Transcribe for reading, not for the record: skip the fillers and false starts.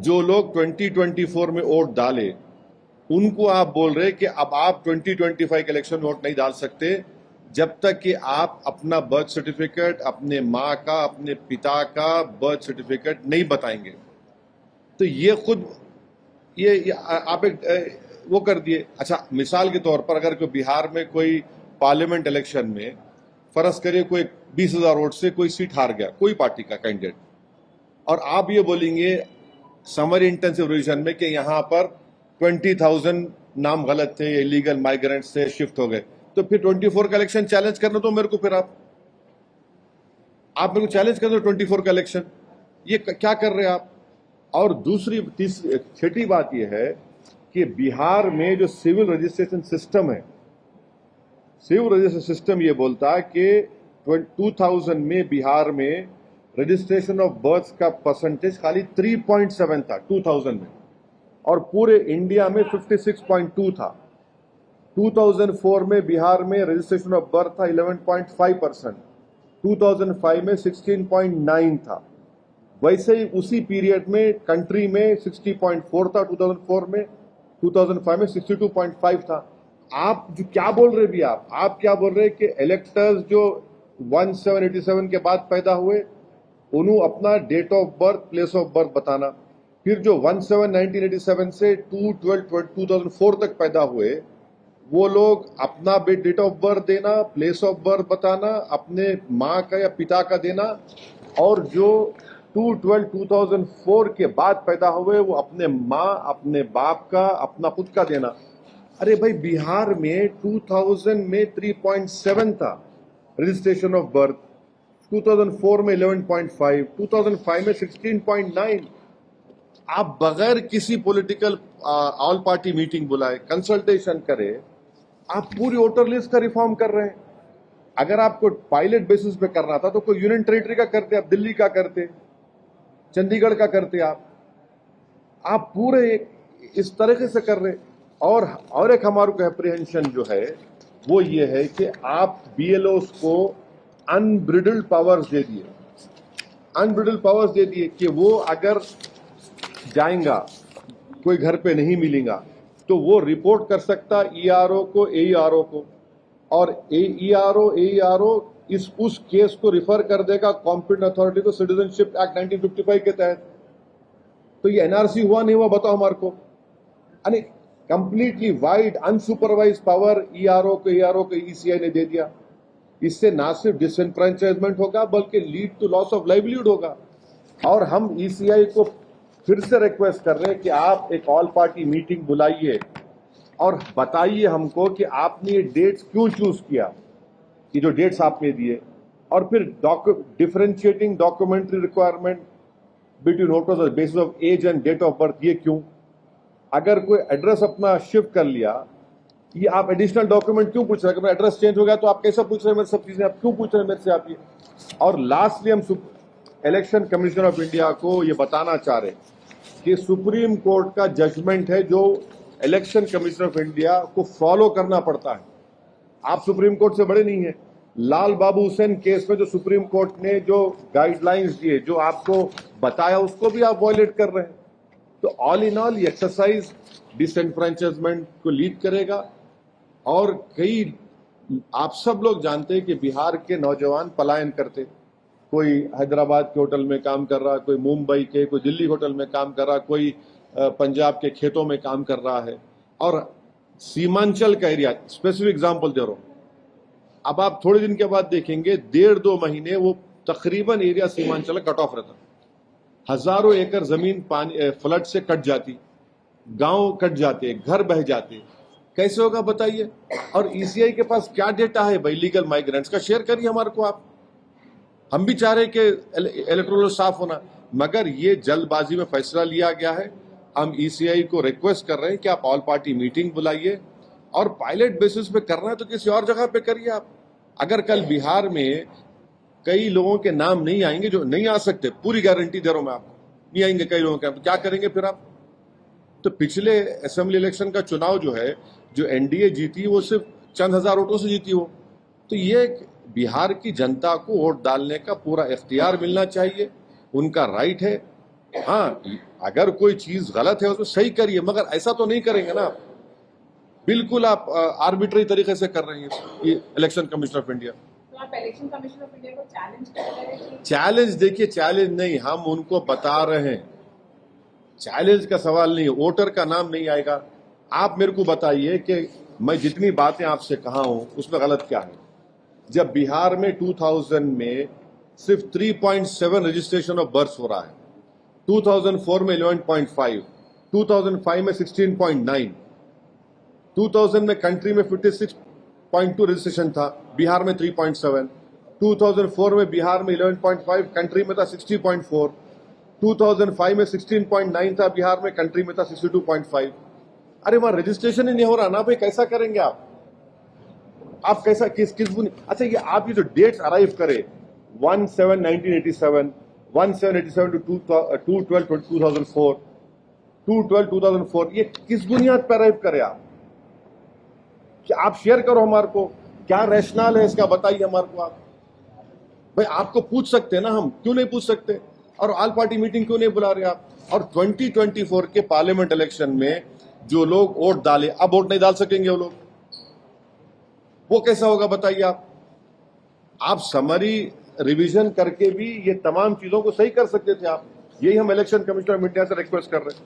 जो लोग 2024 में वोट डाले उनको आप बोल रहे कि अब आप 2025 के इलेक्शन में वोट नहीं डाल सकते जब तक कि आप अपना बर्थ सर्टिफिकेट, अपने माँ का, अपने पिता का बर्थ सर्टिफिकेट नहीं बताएंगे। तो ये खुद ये आप एक वो कर दिए। अच्छा, मिसाल के तौर पर अगर कोई बिहार में कोई पार्लियामेंट इलेक्शन में फर्ज करिए कोई 20,000 वोट से कोई सीट हार गया, कोई पार्टी का कैंडिडेट, और आप ये बोलेंगे समर इंटेंसिव रिवीजन में कि यहाँ पर 20,000 नाम गलत थे, इलीगल माइग्रेंट से शिफ्ट हो गए, तो फिर 24 का इलेक्शन चैलेंज करना तो मेरे को, फिर आप मेरे को चैलेंज कर दो 24 का इलेक्शन। ये क्या कर रहे हैं आप? और दूसरी तीसरी छठी बात यह है कि बिहार में जो सिविल रजिस्ट्रेशन सिस्टम है, सिविल रजिस्ट्रेशन सिस्टम ये बोलता है कि 2000 में बिहार में रजिस्ट्रेशन ऑफ बर्थ का परसेंटेज खाली 3.7 था 2000 में, और पूरे इंडिया में 56.2 था। 2004 में बिहार में रजिस्ट्रेशन ऑफ बर्थ था 11.5%, 2005 में 16.9 था। वैसे ही उसी पीरियड में कंट्री में 60.4 था 2004 में, 2005 में 62.5 था। आप जो क्या बोल रहे भी, आप क्या बोल रहे कि इलेक्टर्स जो 1787 के बाद पैदा हुए उन्होंने अपना date of birth, place of birth बताना, फिर जो 17 1987 से 2/12/2004 तक पैदा हुए वो लोग अपना डेट ऑफ बर्थ देना, प्लेस ऑफ बर्थ बताना, अपने माँ का या पिता का देना, और जो 2/12/2004 के बाद पैदा हुए वो अपने माँ, अपने बाप का, अपना खुद का देना। अरे भाई, बिहार में 2000 में 3.7 था रजिस्ट्रेशन ऑफ बर्थ, 2004 में 11.5, 2005 में 16.9। आप बगैर किसी पॉलिटिकल ऑल पार्टी मीटिंग बुलाए, कंसल्टेशन करे, आप पूरी वोटर लिस्ट का रिफॉर्म कर रहे हैं। अगर आपको पायलट बेसिस पे करना था तो कोई यूनियन टेरिटरी का करते, आप दिल्ली का करते, चंडीगढ़ का करते, आप पूरे इस तरीके से कर रहे। और एक हमारे को एप्रीहेंशन जो है वो ये है कि आप बीएलओस को अनब्रिडल्ड पावर्स दे दिए, कि वो अगर जाएगा, कोई घर पे नहीं मिलेगा तो वो रिपोर्ट कर सकता ईआरओ को, एईआरओ को, और एईआरओ उस केस को रिफर कर देगा कॉम्पिटेंट अथॉरिटी को सिटीजनशिप एक्ट 1955 के तहत। तो ये एनआरसी हुआ नहीं हुआ बताओ हमारे को? यानी completely wide unsupervised power ERO को ईसीआई ने दे दिया। इससे ना सिर्फ डिसएनफ्रेंचाइजमेंट होगा बल्कि lead to loss of livelihood होगा। और हम ईसीआई को फिर से रिक्वेस्ट कर रहे हैं कि आप एक ऑल पार्टी मीटिंग बुलाइए और बताइए हमको कि आपने ये डेट्स क्यों चूज किया, ये जो डेट्स आपने दिए, और फिर differentiating documentary requirement between voters on basis of age and date of birth, ये क्यों? अगर कोई एड्रेस अपना शिफ्ट कर लिया, ये आप एडिशनल डॉक्यूमेंट क्यों पूछ रहे हैं? अगर एड्रेस चेंज हो गया तो आप कैसा पूछ रहे हैं मेरे सब चीजें, आप क्यों पूछ रहे हैं मेरे से आप ये? और लास्टली हम इलेक्शन कमीशन ऑफ इंडिया को ये बताना चाह रहे हैं कि सुप्रीम कोर्ट का जजमेंट है जो इलेक्शन कमीशन ऑफ इंडिया को फॉलो करना पड़ता है। आप सुप्रीम कोर्ट से बड़े नहीं हैं। लाल बाबू हुसैन केस में जो सुप्रीम कोर्ट ने जो गाइडलाइंस दिए, जो आपको बताया, उसको भी आप वायलेट कर रहे हैं। तो ऑल इन ऑल ये एक्सरसाइज डिसएनफ्रेंचाइजमेंट को लीड करेगा। और कई आप सब लोग जानते हैं कि बिहार के नौजवान पलायन करते, कोई हैदराबाद के होटल में काम कर रहा, कोई मुंबई के, कोई दिल्ली होटल में काम कर रहा, कोई पंजाब के खेतों में काम कर रहा है। और सीमांचल का एरिया, स्पेसिफिक एग्जांपल दे रहा हूं, अब आप थोड़े दिन के बाद देखेंगे 1.5-2 महीने वो तकरीबन एरिया सीमांचल कट ऑफ रहता, हजारों एकड़ जमीन पानी फ्लड से कट जाती, गांव कट जाते, घर बह जाते। कैसे होगा बताइए? और ईसीआई के पास क्या डेटा है भाई लीगल माइग्रेंट्स का? शेयर करिए हमारे को आप। हम भी चाह रहे कि इलेक्टोरल साफ होना, मगर ये जल्दबाजी में फैसला लिया गया है। हम ईसीआई को रिक्वेस्ट कर रहे हैं कि आप ऑल पार्टी मीटिंग बुलाइए, और पायलट बेसिस पे करना है तो किसी और जगह पे करिए आप। अगर कल बिहार में कई लोगों के नाम नहीं आएंगे, जो नहीं आ सकते, पूरी गारंटी दे रहा हूं मैं आपको, नहीं आएंगे कई लोगों के, तो क्या करेंगे फिर आप? तो पिछले असेंबली इलेक्शन का चुनाव जो है, जो एनडीए जीती वो सिर्फ चंद हजार वोटों से जीती हो। तो ये बिहार की जनता को वोट डालने का पूरा इख्तियार मिलना चाहिए, उनका राइट है। हाँ, अगर कोई चीज गलत है उसको सही करिए, मगर ऐसा तो नहीं करेंगे ना। बिल्कुल आप आर्बिट्री तरीके से कर रहे हैं ये इलेक्शन कमीशन ऑफ इंडिया। तो आप इलेक्शन कमीशन ऑफ इंडिया को चैलेंज कर रहे हैं कि चैलेंज देखिए, चैलेंज नहीं, हम उनको बता रहे हैं, चैलेंज का सवाल नहीं है, वोटर का नाम नहीं आएगा। आप मेरे को बताइए कि मैं जितनी बातें आपसे कहा हूं उसमें गलत क्या है। जब बिहार में 2000 में सिर्फ 3.7 रजिस्ट्रेशन ऑफ बर्थ हो रहा है, 2004 में 11.5, 2005 में 16.9, 2000 में कंट्री में 56.2 रजिस्ट्रेशन था, बिहार में 3.7, 2004 में बिहार में 11.5, कंट्री में था 60.4, 2005 में 16.9 था, बिहार में, कंट्री में था 62.5। अरे वहां रजिस्ट्रेशन ही नहीं हो रहा ना भाई, कैसा करेंगे आप कैसा किस अच्छा ये आप ये जो डेट्स अराइव करे 1/7/1987, 1/7/87 to 2/12/2004, 2/12/2004, ये किस बुनियाद पर अराइव करे आप शेयर करो हमारे को, क्या रैशनल है इसका बताइए हमारे को आप। भाई आपको पूछ सकते हैं ना, हम क्यों नहीं पूछ सकते? और ऑल पार्टी मीटिंग क्यों नहीं बुला रहे आप? और 2024 के पार्लियामेंट इलेक्शन में जो लोग वोट डाले, अब वोट नहीं डाल सकेंगे वो लोग, वो कैसा होगा बताइए आप समरी रिवीजन करके भी ये तमाम चीजों को सही कर सकते थे आप। यही हम इलेक्शन कमीशन ऑफ इंडिया से रिक्वेस्ट कर रहे हैं।